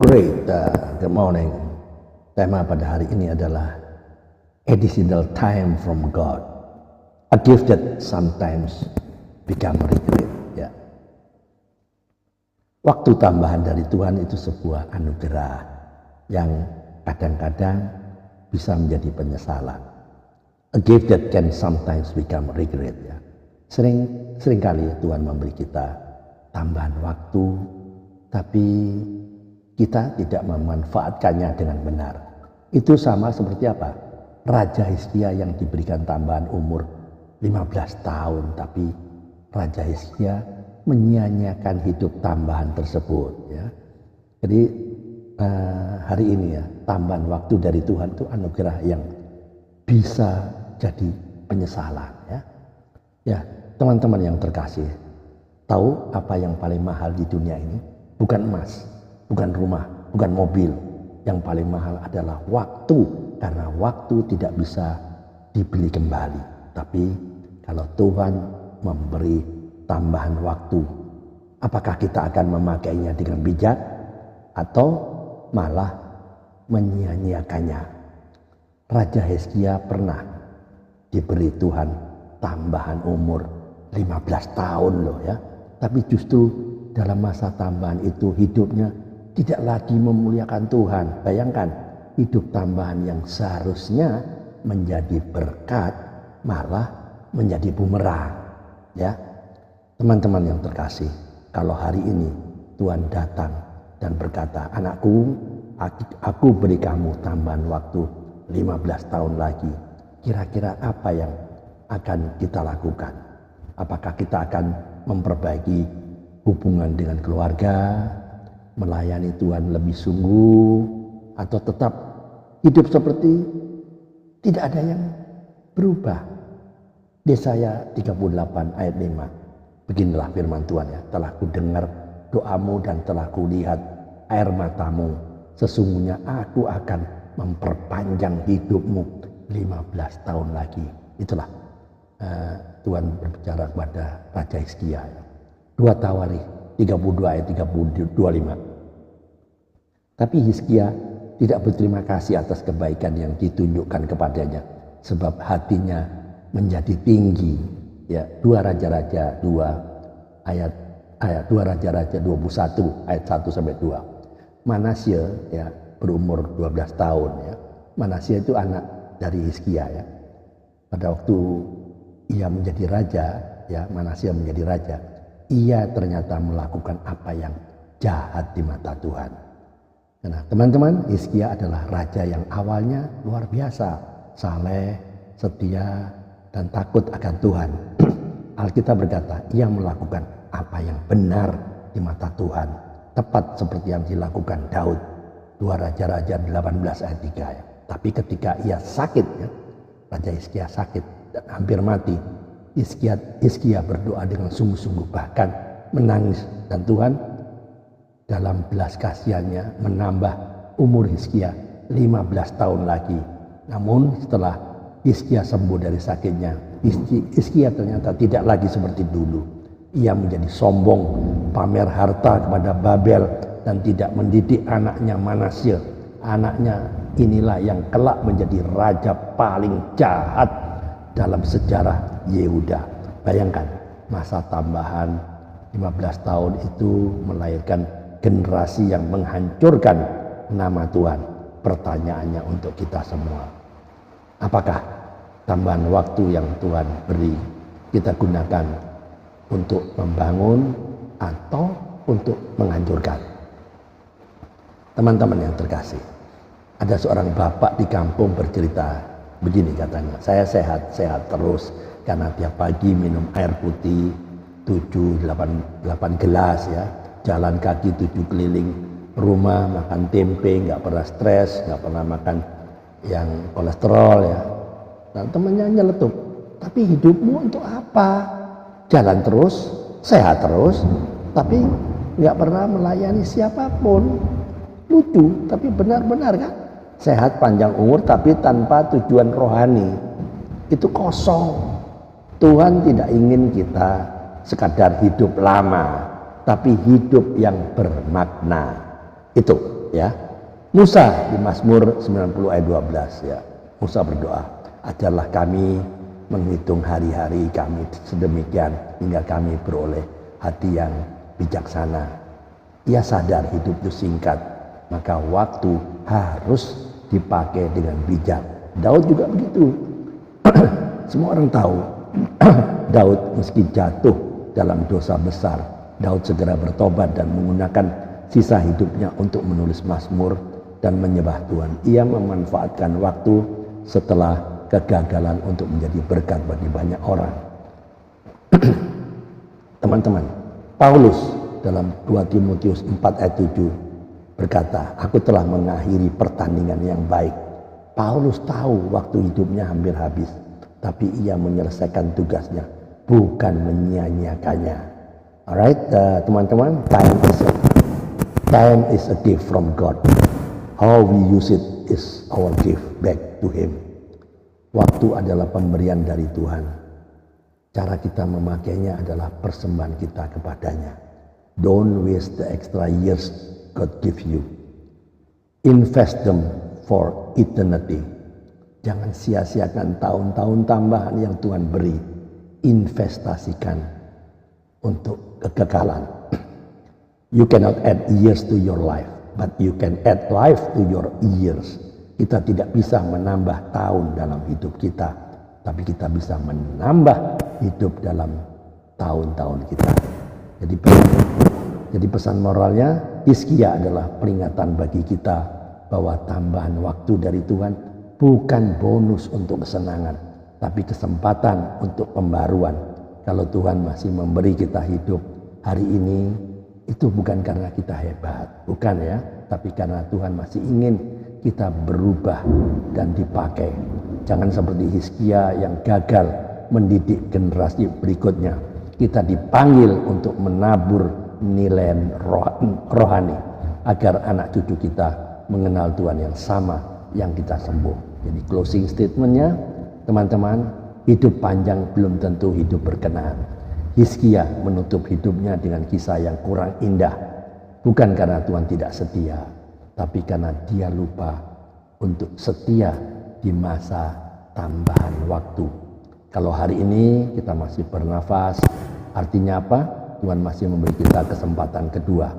Great, good morning. Tema pada hari ini adalah additional time from God. A gift that sometimes become regret. Ya. Waktu tambahan dari Tuhan itu sebuah anugerah yang kadang-kadang bisa menjadi penyesalan. A gift that can sometimes become regret. Ya. Seringkali Tuhan memberi kita tambahan waktu, tapi kita tidak memanfaatkannya dengan benar. Itu sama seperti apa? Raja Hizkia yang diberikan tambahan umur 15 tahun, tapi Raja Hizkia menyia-nyiakan hidup tambahan tersebut. Ya. Jadi hari ini ya, tambahan waktu dari Tuhan itu anugerah yang bisa jadi penyesalan. Ya, teman-teman yang terkasih, tahu apa yang paling mahal di dunia ini? Bukan emas, bukan rumah, bukan mobil. Yang paling mahal adalah waktu, karena waktu tidak bisa dibeli kembali. Tapi kalau Tuhan memberi tambahan waktu, apakah kita akan memakainya dengan bijak atau malah menyia-nyiakannya? Raja Hizkia pernah diberi Tuhan tambahan umur 15 tahun loh ya. Tapi justru dalam masa tambahan itu hidupnya tidak lagi memuliakan Tuhan. Bayangkan, hidup tambahan yang seharusnya menjadi berkat malah menjadi bumerang. Ya, teman-teman yang terkasih, kalau hari ini Tuhan datang dan berkata, anakku, aku beri kamu tambahan waktu 15 tahun lagi. Kira-kira apa yang akan kita lakukan? Apakah kita akan memperbaiki hubungan dengan keluarga, melayani Tuhan lebih sungguh, atau tetap hidup seperti tidak ada yang berubah? Yesaya 38 ayat 5. Beginilah firman Tuhan ya. Telah ku dengar doamu dan telah ku lihat air matamu. Sesungguhnya aku akan memperpanjang hidupmu 15 tahun lagi. Itulah Tuhan berbicara kepada Raja Hizkia. 2 Tawarikh 32 ayat 25. Tapi Hizkia tidak berterima kasih atas kebaikan yang ditunjukkan kepadanya, sebab hatinya menjadi tinggi. Ya, 2 Raja-Raja 2 ayat 2 Raja-Raja 21 ayat 1 sampai 2. Manasye ya berumur 12 tahun ya. Manasye itu anak dari Hizkia ya. Pada waktu ia menjadi raja ya, Manasye menjadi raja, ia ternyata melakukan apa yang jahat di mata Tuhan. Nah, teman-teman, Hizkia adalah raja yang awalnya luar biasa, saleh, setia, dan takut akan Tuhan. Alkitab berkata, ia melakukan apa yang benar di mata Tuhan, tepat seperti yang dilakukan Daud. 2 Raja-Raja 18 ayat 3 ya. Tapi ketika ia sakit ya, Raja Hizkia sakit dan hampir mati, Hizkia berdoa dengan sungguh-sungguh, bahkan menangis, dan Tuhan dalam belas kasihannya menambah umur Hizkia 15 tahun lagi. Namun setelah Hizkia sembuh dari sakitnya, Hizkia ternyata tidak lagi seperti dulu. Ia menjadi sombong, pamer harta kepada Babel, dan tidak mendidik anaknya Manasye. Anaknya inilah yang kelak menjadi raja paling jahat dalam sejarah Yehuda. Bayangkan, masa tambahan 15 tahun itu melahirkan generasi yang menghancurkan nama Tuhan. Pertanyaannya untuk kita semua, apakah tambahan waktu yang Tuhan beri kita gunakan untuk membangun atau untuk menghancurkan? Teman-teman yang terkasih, ada seorang bapak di kampung bercerita begini, katanya, saya sehat terus karena tiap pagi minum air putih 8 gelas ya, jalan kaki 7 keliling rumah, makan tempe, nggak pernah stres, nggak pernah makan yang kolesterol ya. Dan temannya nyeletuk, tapi hidupmu untuk apa? Jalan terus, sehat terus, tapi nggak pernah melayani siapapun. Lucu, tapi benar-benar kan? Sehat panjang umur tapi tanpa tujuan rohani. Itu kosong. Tuhan tidak ingin kita sekadar hidup lama, tapi hidup yang bermakna. Itu ya. Musa di Mazmur 90 ayat 12 ya. Musa berdoa, ajarlah kami menghitung hari-hari kami sedemikian hingga kami beroleh hati yang bijaksana. Ia sadar hidup itu singkat, maka waktu harus dipakai dengan bijak. Daud juga begitu. Semua orang tahu Daud meski jatuh dalam dosa besar, Daud segera bertobat dan menggunakan sisa hidupnya untuk menulis Mazmur dan menyembah Tuhan. Ia memanfaatkan waktu setelah kegagalan untuk menjadi berkat bagi banyak orang. Teman-teman, Paulus dalam 2 Timotius 4 ayat 7 berkata, aku telah mengakhiri pertandingan yang baik. Paulus tahu waktu hidupnya hampir habis, tapi ia menyelesaikan tugasnya, bukan menyia-nyiakannya. Alright, teman-teman, time is a gift from God. How we use it is our gift back to Him. Waktu adalah pemberian dari Tuhan. Cara kita memakainya adalah persembahan kita kepadanya. Don't waste the extra years God give you. Invest them for eternity. Jangan sia-siakan tahun-tahun tambahan yang Tuhan beri. Investasikan untuk kekekalan. You cannot add years to your life, but you can add life to your years. Kita tidak bisa menambah tahun dalam hidup kita, tapi kita bisa menambah hidup dalam tahun-tahun kita. Jadi pesan moralnya, Hizkia adalah peringatan bagi kita bahwa tambahan waktu dari Tuhan bukan bonus untuk kesenangan, tapi kesempatan untuk pembaruan. Kalau Tuhan masih memberi kita hidup hari ini, itu bukan karena kita hebat, bukan ya, tapi karena Tuhan masih ingin kita berubah dan dipakai. Jangan seperti Hizkia yang gagal mendidik generasi berikutnya. Kita dipanggil untuk menabur nilai rohani agar anak cucu kita mengenal Tuhan yang sama yang kita sembuh. Jadi closing statementnya, teman-teman, hidup panjang belum tentu hidup berkenan. Hizkia menutup hidupnya dengan kisah yang kurang indah, bukan karena Tuhan tidak setia, tapi karena dia lupa untuk setia di masa tambahan waktu. Kalau hari ini kita masih bernafas, artinya apa? Tuhan masih memberi kita kesempatan kedua.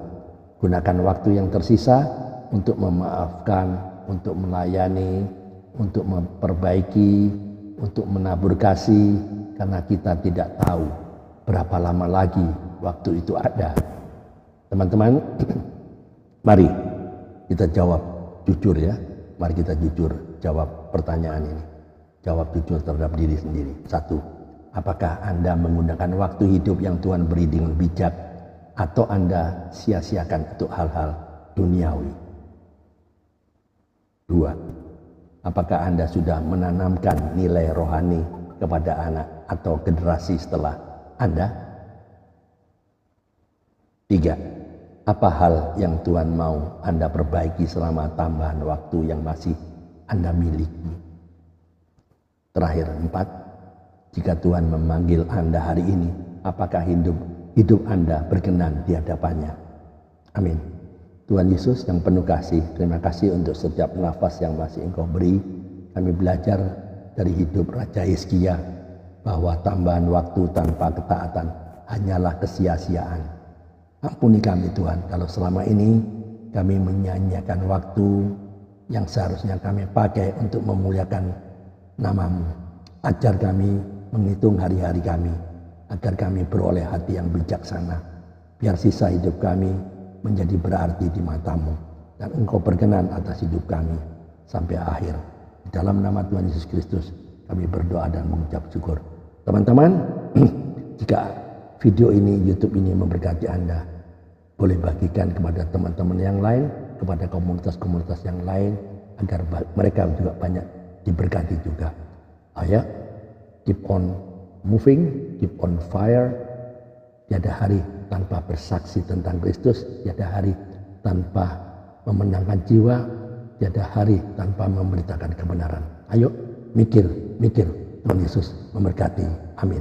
Gunakan waktu yang tersisa untuk memaafkan, untuk melayani, untuk memperbaiki, untuk menabur kasih, karena kita tidak tahu berapa lama lagi waktu itu ada. Teman-teman, mari kita jawab jujur ya. Mari kita jujur jawab pertanyaan ini. Jawab jujur terhadap diri sendiri. 1. Apakah Anda menggunakan waktu hidup yang Tuhan beri dengan bijak, atau Anda sia-siakan untuk hal-hal duniawi? 2. Apakah Anda sudah menanamkan nilai rohani kepada anak atau generasi setelah Anda? 3. Apa hal yang Tuhan mau Anda perbaiki selama tambahan waktu yang masih Anda miliki? Terakhir, 4. Jika Tuhan memanggil Anda hari ini, apakah hidup Anda berkenan di hadapannya? Amin. Tuhan Yesus yang penuh kasih, terima kasih untuk setiap nafas yang masih Engkau beri. Kami belajar dari hidup Raja Hizkia bahwa tambahan waktu tanpa ketaatan hanyalah kesia-siaan. Ampuni kami Tuhan kalau selama ini kami menyanyiakan waktu yang seharusnya kami pakai untuk memuliakan nama-Mu. Ajar kami menghitung hari-hari kami agar kami beroleh hati yang bijaksana. Biar sisa hidup kami menjadi berarti di mata-Mu dan Engkau berkenan atas hidup kami sampai akhir. Di dalam nama Tuhan Yesus Kristus kami berdoa dan mengucap syukur. Teman-teman, jika video ini, YouTube ini memberkati Anda, boleh bagikan kepada teman-teman yang lain, kepada komunitas-komunitas yang lain, agar mereka juga banyak diberkati juga. Ayo, keep on moving, keep on fire. Tiada hari tanpa bersaksi tentang Kristus, tiada hari tanpa memenangkan jiwa, tiada hari tanpa memberitakan kebenaran. Ayo, mikir, Tuhan Yesus memberkati. Amin.